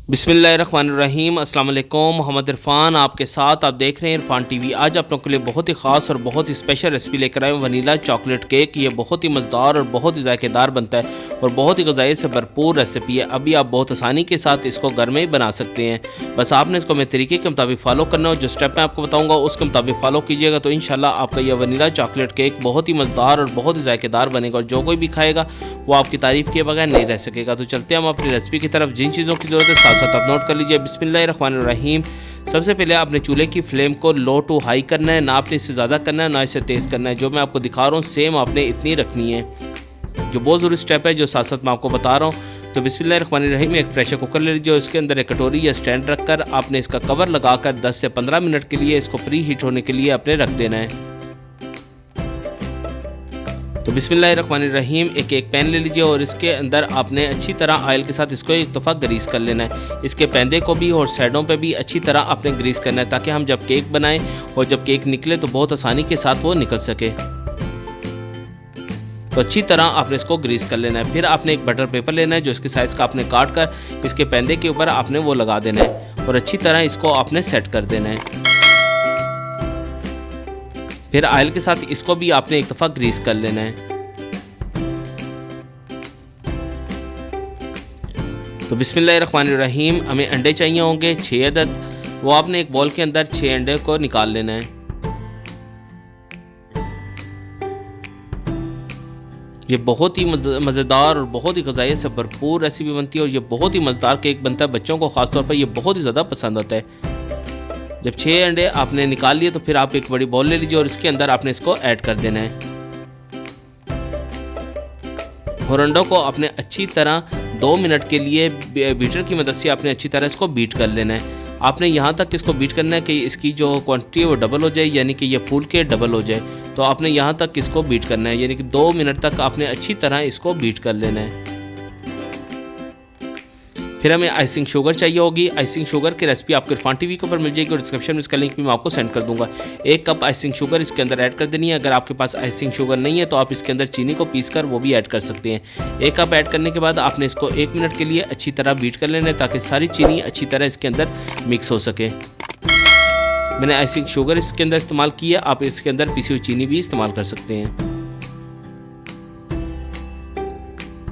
बिस्मिल्लाहिर्रहमानिर्रहीम। अस्सलाम वालेकुम। मोहम्मद इरफान आपके साथ, आप देख रहे हैं इरफान टीवी। आज आप लोगों के लिए बहुत ही ख़ास और बहुत ही स्पेशल रेसिपी लेकर आए हैं, वनीला चॉकलेट केक। ये बहुत ही मज़ेदार और बहुत ही जायकेदार बनता है और बहुत ही ग़िज़ाई से भरपूर रेसिपी है। अभी आप बहुत आसानी के साथ इसको घर में ही बना सकते हैं। बस आपने इसको मेरे तरीके के मुताबिक फ़ॉलो करना है और जो स्टेप मैं आपको बताऊँगा उसके मुताबिक फ़ॉलो कीजिएगा तो इंशाल्लाह आपका यह वनीला चॉकलेट केक बहुत ही मज़ेदार और बहुत ही जायकेदार बनेगा और जो कोई भी खाएगा वो आपकी तारीफ़ किए बगैर नहीं रह सकेगा। तो चलते हैं हम अपनी रेसिपी की तरफ। जिन चीज़ों की ज़रूरत है साथ साथ आप नोट कर लीजिए। बिस्मिल्लाहिर्रहमानिर्रहीम। सबसे पहले आपने चूल्हे की फ्लेम को लो टू हाई करना है, ना आपने इससे ज़्यादा करना है ना इससे तेज़ करना है। जो मैं आपको दिखा रहा हूँ सेम आपने इतनी रखनी है। जो बहुत ज़रूरी स्टेप है जो साथ साथ मैं आपको बता रहा हूँ। तो बिस्मिल्लाहिर्रहमानिर्रहीम, एक प्रेशर कुकर ले लीजिए। उसके अंदर एक कटोरी या स्टैंड रखकर आपने इसका कवर लगाकर 10 से 15 मिनट के लिए इसको प्री हीट होने के लिए आपने रख देना है। तो बिस्मिल्लाहिर्रहमानिर्रहीम, एक पैन ले लीजिए और इसके अंदर आपने अच्छी तरह ऑयल के साथ इसको एक दफ़ा ग्रीस कर लेना है। इसके पैंदे को भी और साइडों पे भी अच्छी तरह आपने ग्रीस करना है ताकि हम जब केक बनाएं और जब केक निकले तो बहुत आसानी के साथ वो निकल सके। तो अच्छी तरह आपने इसको ग्रीस कर लेना है। फिर आपने एक बटर पेपर लेना है जो इसके साइज़ का आपने काट कर इसके पैंदे के ऊपर आपने वो लगा देना है और अच्छी तरह इसको आपने सेट कर देना है। फिर ऑयल के साथ इसको भी आपने एक दफ़ा ग्रीस कर लेना है। तो बिस्मिल्लाहिर्रहमानिर्रहीम, हमें अंडे चाहिए होंगे 6 अदद। वो आपने एक बॉल के अंदर 6 अंडे को निकाल लेना है। ये बहुत ही मज़ेदार और बहुत ही ग़िज़ाई से भरपूर रेसिपी बनती है और ये बहुत ही मज़ेदार केक बनता है। बच्चों को ख़ास तौर पर ये बहुत ही ज़्यादा पसंद आता है। जब 6 अंडे आपने निकाल लिए तो फिर आप एक बड़ी बॉल ले लीजिए और इसके अंदर आपने इसको ऐड कर देना है और अंडों को आपने अच्छी तरह 2 मिनट के लिए बीटर की मदद से आपने अच्छी तरह इसको बीट कर लेना है। आपने यहाँ तक इसको बीट करना है कि इसकी जो क्वांटिटी है वो डबल हो जाए, यानी कि ये फूल के डबल हो जाए। तो आपने यहाँ तक इसको बीट करना है, यानी कि 2 मिनट तक आपने अच्छी तरह इसको बीट कर लेना है। फिर हमें आइसिंग शुगर चाहिए होगी। आइसिंग शुगर की रेसिपी आपको इरफान टीवी के ऊपर मिल जाएगी और डिस्क्रिप्शन में इसका लिंक भी मैं आपको सेंड कर दूंगा। 1 कप आइसिंग शुगर इसके अंदर ऐड कर देनी है। अगर आपके पास आइसिंग शुगर नहीं है तो आप इसके अंदर चीनी को पीस कर वो भी ऐड कर सकते हैं। 1 कप ऐड करने के बाद आपने इसको 1 मिनट के लिए अच्छी तरह बीट कर लेना है ताकि सारी चीनी अच्छी तरह इसके अंदर मिक्स हो सके। मैंने आइसिंग शुगर इसके अंदर इस्तेमाल की है, आप इसके अंदर पीसी हुई चीनी भी इस्तेमाल कर सकते हैं।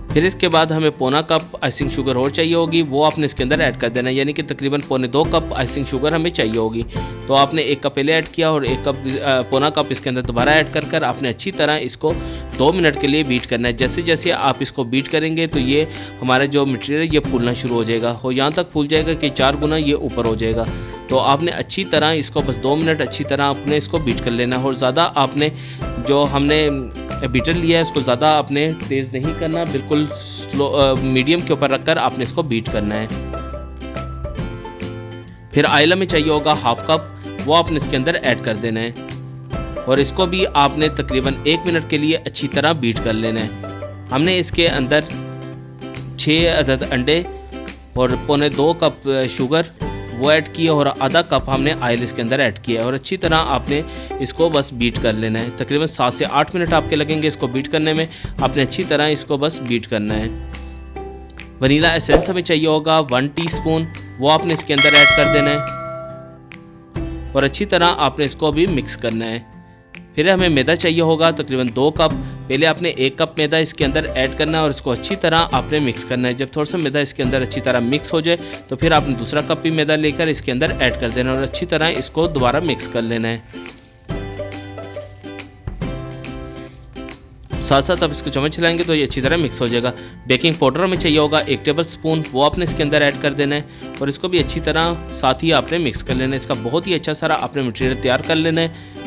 फिर इसके बाद हमें पौना कप आइसिंग शुगर और चाहिए होगी, वो आपने इसके अंदर ऐड कर देना है, यानी कि तकरीबन 1.25 कप आइसिंग शुगर हमें चाहिए होगी। तो आपने 1 कप पहले ऐड किया और 1 कप पौना कप इसके अंदर दोबारा ऐड कर आपने अच्छी तरह इसको 2 मिनट के लिए बीट करना है। जैसे जैसे आप इसको बीट करेंगे तो ये हमारा जो मटेरियल है ये फूलना शुरू हो जाएगा और यहाँ तक फूल जाएगा कि 4 गुना ये ऊपर हो जाएगा। तो आपने अच्छी तरह इसको बस 2 मिनट अच्छी तरह आपने इसको बीट कर लेना है और ज़्यादा आपने जो हमने बीटर लिया है उसको ज़्यादा आपने तेज़ नहीं करना, बिल्कुल स्लो मीडियम के ऊपर रखकर आपने इसको बीट करना है। फिर ऑयल में चाहिए होगा 1/2 कप, वो आपने इसके अंदर ऐड कर देना है और इसको भी आपने तकरीबन 1 मिनट के लिए अच्छी तरह बीट कर लेना है। हमने इसके अंदर 6 अदद अंडे और 2.25 कप शुगर वो ऐड किया और आधा कप हमने ऑयल इसके अंदर ऐड किया और अच्छी तरह आपने इसको बस बीट कर लेना है। तकरीबन 7 से 8 मिनट आपके लगेंगे इसको बीट करने में। आपने अच्छी तरह इसको बस बीट करना है। वनीला एसेंस हमें चाहिए होगा 1 टीस्पून, वो आपने इसके अंदर ऐड कर देना है और अच्छी तरह आपने इसको अभी मिक्स करना है। फिर हमें मैदा चाहिए होगा तकरीबन 2 कप। पहले आपने 1 कप मैदा इसके अंदर ऐड करना है और इसको अच्छी तरह आपने मिक्स करना है। जब थोड़ा सा मैदा इसके अंदर अच्छी तरह मिक्स हो जाए तो फिर आपने दूसरा कप भी मैदा लेकर इसके अंदर ऐड कर देना और अच्छी तरह इसको दोबारा मिक्स कर लेना है। साथ साथ आप इसको चम्मच चलाएंगे तो ये अच्छी तरह मिक्स हो जाएगा। बेकिंग पाउडर हमें चाहिए होगा 1 टेबल स्पून, वो आपने इसके अंदर ऐड कर देना है और इसको भी अच्छी तरह साथ ही आपने मिक्स कर लेना है। इसका बहुत ही अच्छा सारा आपने मटेरियल तैयार कर लेना है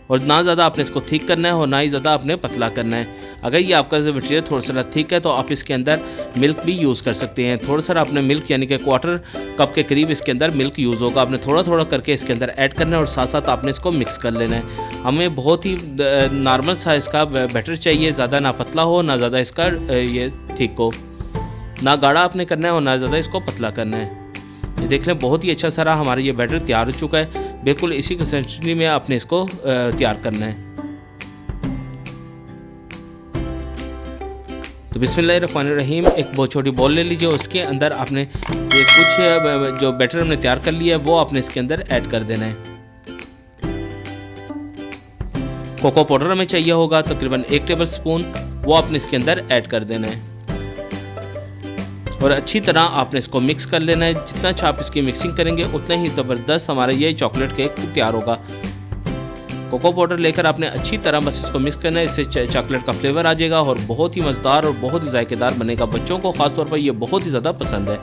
और ना ज़्यादा आपने इसको थिक करना है और ना ही ज़्यादा आपने पतला करना है। अगर ये आपका मटेरियल थोड़ा सा थिक है तो आप इसके अंदर मिल्क भी यूज़ कर सकते हैं। थोड़ा सा आपने मिल्क यानी कि 1/4 कप के करीब इसके अंदर मिल्क यूज़ होगा। आपने थोड़ा थोड़ा करके इसके अंदर ऐड करना है और साथ साथ आपने इसको मिक्स कर लेना है। हमें बहुत ही नॉर्मल साइज़ का बैटर चाहिए, ज़्यादा ना पतला हो ना ज़्यादा इसका ये थिक हो, ना गाढ़ा आपने करना है और ना ज़्यादा इसको पतला करना है। ये देख लें बहुत ही अच्छा सारा हमारा ये बैटर तैयार हो चुका है। बिल्कुल इसी कंसिस्टेंसी में आपने इसको तैयार करना है। तो बिस्मिल्लाहिर्रहमानिर्रहीम एक बहुत छोटी बॉल ले लीजिए, उसके अंदर आपने ये कुछ जो बैटर हमने तैयार कर लिया है वो आपने इसके अंदर ऐड कर देना है। कोको पाउडर हमें चाहिए होगा तकरीबन 1 टेबल स्पून, वो आपने इसके अंदर ऐड कर देना है और अच्छी तरह आपने इसको मिक्स कर लेना है। जितना अच्छा आप इसकी मिक्सिंग करेंगे उतना ही ज़बरदस्त हमारा ये चॉकलेट केक तैयार होगा। कोको पाउडर लेकर आपने अच्छी तरह बस इसको मिक्स करना है, इससे चॉकलेट का फ्लेवर आ जाएगा और बहुत ही मज़ेदार और बहुत ही जायकेदार बनेगा। बच्चों को ख़ास तौर पर ये बहुत ही ज़्यादा पसंद है।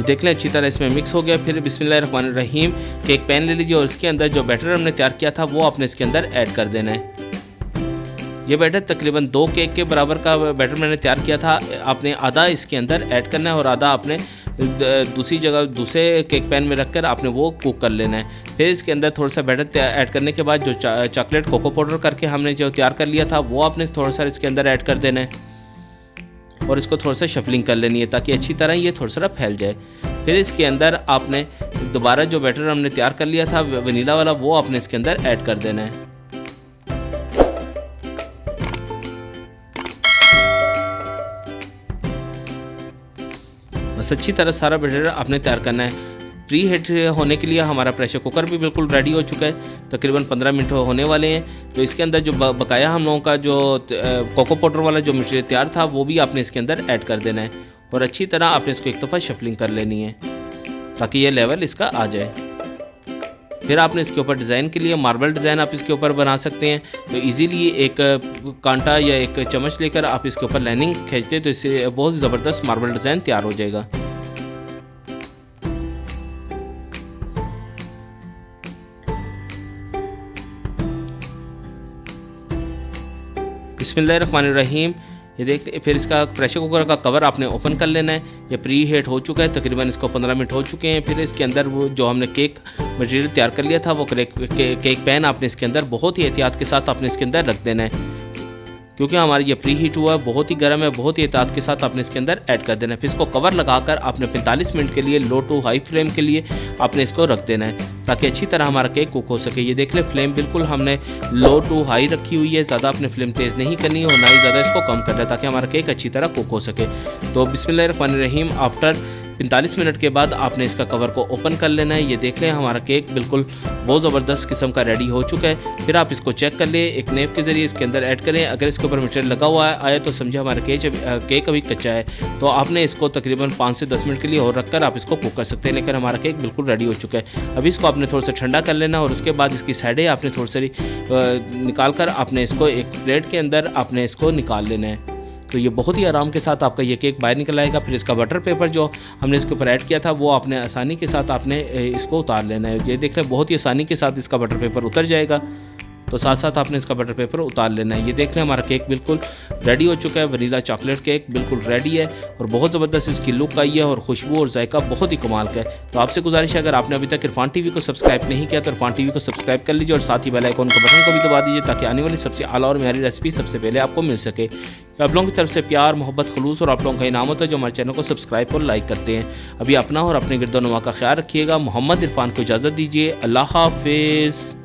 देख लें अच्छी तरह इसमें मिक्स हो गया। फिर बिस्मिल्लाहिर्रहमानिर्रहीम केक पैन ले लीजिए और इसके अंदर जो बैटर हमने तैयार किया था वो आपने इसके अंदर ऐड कर देना है। ये बैटर तकरीबन 2 केक के बराबर का बैटर मैंने तैयार किया था। आपने आधा इसके अंदर ऐड करना है और आधा आपने दूसरी जगह दूसरे केक पैन में रखकर आपने वो कुक कर लेना है। फिर इसके अंदर थोड़ा सा बैटर ऐड करने के बाद जो चॉकलेट कोको पाउडर करके हमने जो तैयार कर लिया था वो आपने थोड़ा सा इसके अंदर ऐड कर देना है और इसको थोड़ा सा शफलिंग कर लेनी है ताकि अच्छी तरह ये थोड़ा सा फैल जाए। फिर इसके अंदर आपने दोबारा जो बैटर हमने तैयार कर लिया था वनीला वाला वो आपने इसके अंदर ऐड कर देना है। बस अच्छी तरह सारा बैटर आपने तैयार करना है। प्री हीट होने के लिए हमारा प्रेशर कुकर भी बिल्कुल रेडी हो चुका है, तकरीबन 15 मिनट होने वाले हैं। तो इसके अंदर जो बकाया हम लोगों का जो कोको पाउडर वाला जो मटेरियल तैयार था वो भी आपने इसके अंदर ऐड कर देना है और अच्छी तरह आपने इसको एक दफ़ा शफलिंग कर लेनी है ताकि ये लेवल इसका आ जाए। फिर आपने इसके ऊपर डिज़ाइन के लिए मार्बल डिज़ाइन आप इसके ऊपर बना सकते हैं। तो इजीली एक कांटा या एक चम्मच लेकर आप इसके ऊपर लाइनिंग खींचते तो इससे बहुत ज़बरदस्त मार्बल डिज़ाइन तैयार हो जाएगा। बिस्मिल्लाहिर्रहमानिर्रहीम ये देख। फिर इसका प्रेशर कुकर का कवर आपने ओपन कर लेना है। ये प्री हीट हो चुका है, तकरीबन इसको 15 मिनट हो चुके हैं। फिर इसके अंदर वो जो हमने केक मटेरियल तैयार कर लिया था वो केक पैन आपने इसके अंदर बहुत ही एहतियात के साथ आपने इसके अंदर रख देना है क्योंकि हमारा ये प्री हीट हुआ है, बहुत ही गर्म है। बहुत ही एहतियात के साथ आपने इसके अंदर ऐड कर देना है। फिर इसको कवर लगाकर आपने 45 मिनट के लिए लो टू हाई फ्लेम के लिए आपने इसको रख देना है ताकि अच्छी तरह हमारा केक कुक हो सके। ये देख ले फ्लेम बिल्कुल हमने लो टू हाई रखी हुई है, ज़्यादा आपने फ्लेम तेज़ नहीं करनी है और ना ही ज़्यादा इसको कम करना है ताकि हमारा केक अच्छी तरह कुक हो सके। तो बिस्मिल्लाहिर्रहमानिर्रहीम आफ्टर 45 मिनट के बाद आपने इसका कवर को ओपन कर लेना है। ये देख लें हमारा केक बिल्कुल बहुत ज़बरदस्त किस्म का रेडी हो चुका है। फिर आप इसको चेक कर लें, एक नेप के ज़रिए इसके अंदर ऐड करें। अगर इसके ऊपर मटेरियल लगा हुआ आया तो समझे हमारा केक अभी कच्चा है। तो आपने इसको तकरीबन 5 से 10 मिनट के लिए और रखकर आप इसको कुक कर सकते हैं, लेकिन हमारा केक बिल्कुल रेडी हो चुका है। अभी इसको आपने थोड़ा सा ठंडा कर लेना और उसके बाद इसकी साइडें आपने थोड़ी सी निकाल कर आपने इसको एक प्लेट के अंदर आपने इसको निकाल लेना है। तो ये बहुत ही आराम के साथ आपका ये केक बाहर निकल आएगा। फिर इसका बटर पेपर जो हमने इसके ऊपर ऐड किया था वो आपने आसानी के साथ आपने इसको उतार लेना है। ये देख लें बहुत ही आसानी के साथ इसका बटर पेपर उतर जाएगा। तो साथ साथ आपने इसका बटर पेपर उतार लेना है। ये देख लें हमारा केक बिल्कुल रेडी हो चुका है। वनीला चॉकलेट केक बिल्कुल रेडी है और बहुत ज़बरदस्त इसकी लुक आई है और खुशबू और जायका बहुत ही कमाल का है। तो आपसे गुजारिश है अगर आपने अभी तक इरफान टीवी को सब्सक्राइब नहीं किया तो इरफान टीवी को सब्सक्राइब कर लीजिए और साथ ही बेल आइकन के बटन को भी दबा दीजिए ताकि आने वाली सबसे आला और मेरी रेसिपी सबसे पहले आपको मिल सके। आप लोगों की तरफ से प्यार मोहब्बत खलूस और आप लोगों का इनाम होता है जो हमारे चैनल को सब्सक्राइब और लाइक करते हैं। अभी अपना और अपने गिरदोनवा का ख्याल रखिएगा। मोहम्मद इरफान को इजाज़त दीजिए। अल्लाह हाफिज़।